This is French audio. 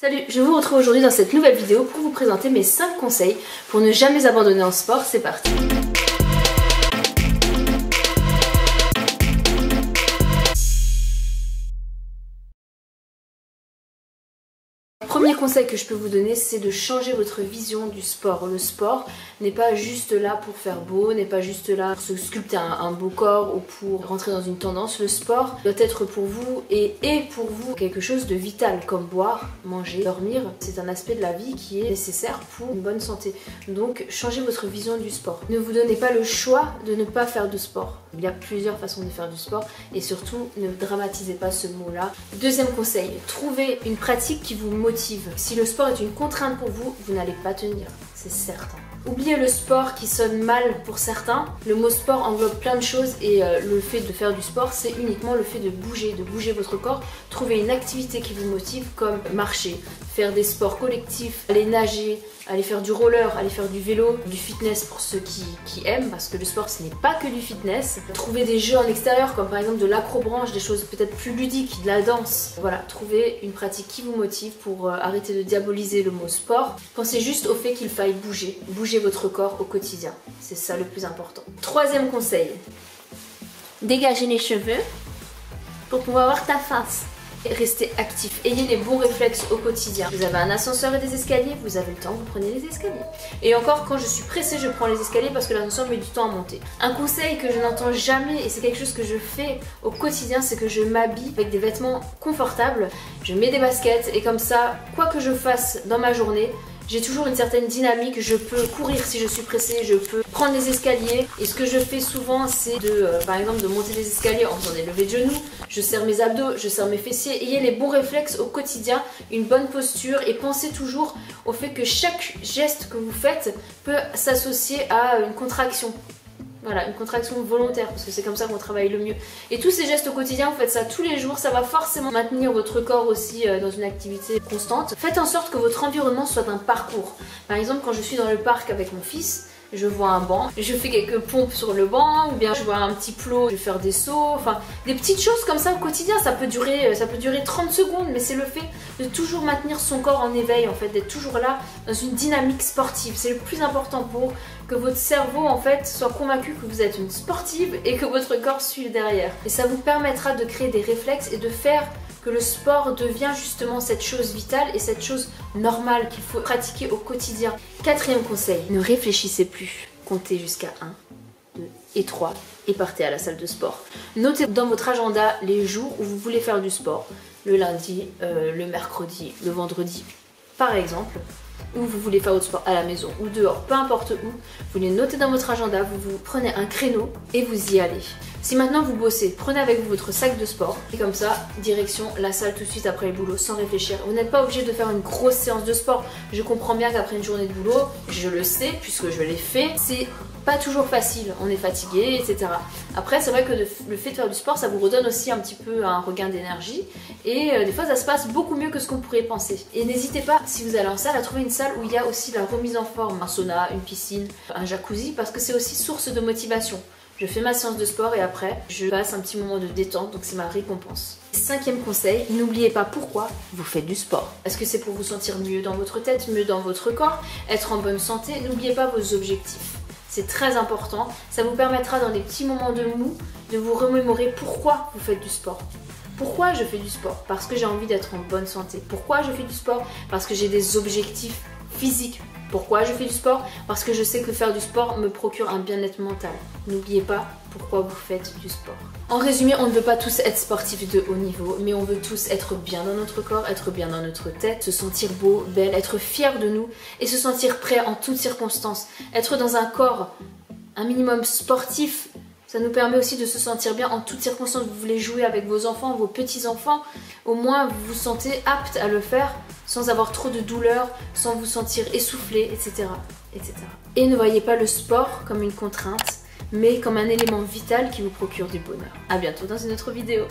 Salut, je vous retrouve aujourd'hui dans cette nouvelle vidéo pour vous présenter mes 5 conseils pour ne jamais abandonner en sport. C'est parti! Premier conseil que je peux vous donner, c'est de changer votre vision du sport. Le sport n'est pas juste là pour faire beau, n'est pas juste là pour se sculpter un beau corps ou pour rentrer dans une tendance. Le sport doit être pour vous et est pour vous quelque chose de vital, comme boire, manger, dormir. C'est un aspect de la vie qui est nécessaire pour une bonne santé. Donc changez votre vision du sport. Ne vous donnez pas le choix de ne pas faire de sport. Il y a plusieurs façons de faire du sport et surtout ne dramatisez pas ce mot-là. Deuxième conseil, trouvez une pratique qui vous motive. Si le sport est une contrainte pour vous, vous n'allez pas tenir, c'est certain. Oubliez le sport qui sonne mal pour certains. Le mot sport englobe plein de choses et le fait de faire du sport, c'est uniquement le fait de bouger votre corps. Trouvez une activité qui vous motive comme marcher, faire des sports collectifs, aller nager, aller faire du roller, aller faire du vélo, du fitness pour ceux qui aiment, parce que le sport ce n'est pas que du fitness. Trouvez des jeux en extérieur comme par exemple de l'acrobranche, des choses peut-être plus ludiques, de la danse. Voilà, trouvez une pratique qui vous motive pour arrêter de diaboliser le mot sport. Pensez juste au fait qu'il faille bouger votre corps au quotidien. C'est ça le plus important. Troisième conseil, dégagez les cheveux pour pouvoir voir ta face. Restez actif, ayez les bons réflexes au quotidien. Vous avez un ascenseur et des escaliers, vous avez le temps, vous prenez les escaliers. Et encore, quand je suis pressée, je prends les escaliers parce que l'ascenseur met du temps à monter. Un conseil que je n'entends jamais, et c'est quelque chose que je fais au quotidien, c'est que je m'habille avec des vêtements confortables. Je mets des baskets et comme ça, quoi que je fasse dans ma journée, j'ai toujours une certaine dynamique, je peux courir si je suis pressée, je peux prendre les escaliers. Et ce que je fais souvent, c'est par exemple de monter les escaliers en faisant des levées de genoux. Je serre mes abdos, je serre mes fessiers. Ayez les bons réflexes au quotidien, une bonne posture et pensez toujours au fait que chaque geste que vous faites peut s'associer à une contraction. Voilà, une contraction volontaire, parce que c'est comme ça qu'on travaille le mieux. Et tous ces gestes au quotidien, vous faites ça tous les jours, ça va forcément maintenir votre corps aussi dans une activité constante. Faites en sorte que votre environnement soit un parcours. Par exemple, quand je suis dans le parc avec mon fils, je vois un banc, je fais quelques pompes sur le banc, ou bien je vois un petit plot, je vais faire des sauts, enfin des petites choses comme ça au quotidien. Ça peut durer 30 secondes, mais c'est le fait de toujours maintenir son corps en éveil, en fait, d'être toujours là dans une dynamique sportive. C'est le plus important pour que votre cerveau en fait soit convaincu que vous êtes une sportive et que votre corps suive derrière. Et ça vous permettra de créer des réflexes et de faire que le sport devient justement cette chose vitale et cette chose normale qu'il faut pratiquer au quotidien. Quatrième conseil, ne réfléchissez plus. Comptez jusqu'à 1, 2 et 3 et partez à la salle de sport. Notez dans votre agenda les jours où vous voulez faire du sport. Le lundi, le mercredi, le vendredi par exemple. Où vous voulez faire votre sport à la maison ou dehors, peu importe où, vous les notez dans votre agenda, vous prenez un créneau et vous y allez. Si maintenant vous bossez, prenez avec vous votre sac de sport et comme ça, direction la salle tout de suite après le boulot sans réfléchir. Vous n'êtes pas obligé de faire une grosse séance de sport. Je comprends bien qu'après une journée de boulot, je le sais puisque je l'ai fait, c'est pas toujours facile, on est fatigué, etc. Après, c'est vrai que le fait de faire du sport, ça vous redonne aussi un petit peu un regain d'énergie et des fois, ça se passe beaucoup mieux que ce qu'on pourrait penser. Et n'hésitez pas, si vous allez en salle, à trouver une salle où il y a aussi la remise en forme, un sauna, une piscine, un jacuzzi, parce que c'est aussi source de motivation. Je fais ma séance de sport et après, je passe un petit moment de détente, donc c'est ma récompense. Cinquième conseil, n'oubliez pas pourquoi vous faites du sport. Est-ce que c'est pour vous sentir mieux dans votre tête, mieux dans votre corps, être en bonne santé? N'oubliez pas vos objectifs. C'est très important, ça vous permettra dans les petits moments de mou de vous remémorer pourquoi vous faites du sport. Pourquoi je fais du sport? Parce que j'ai envie d'être en bonne santé. Pourquoi je fais du sport? Parce que j'ai des objectifs physiques. Pourquoi je fais du sport? Parce que je sais que faire du sport me procure un bien-être mental. N'oubliez pas pourquoi vous faites du sport. En résumé, on ne veut pas tous être sportifs de haut niveau, mais on veut tous être bien dans notre corps, être bien dans notre tête, se sentir beau, belle, être fier de nous et se sentir prêt en toutes circonstances. Être dans un corps un minimum sportif, ça nous permet aussi de se sentir bien en toutes circonstances. Vous voulez jouer avec vos enfants, vos petits-enfants, au moins vous vous sentez apte à le faire sans avoir trop de douleur, sans vous sentir essoufflé, etc., etc. Et ne voyez pas le sport comme une contrainte, mais comme un élément vital qui vous procure du bonheur. A bientôt dans une autre vidéo.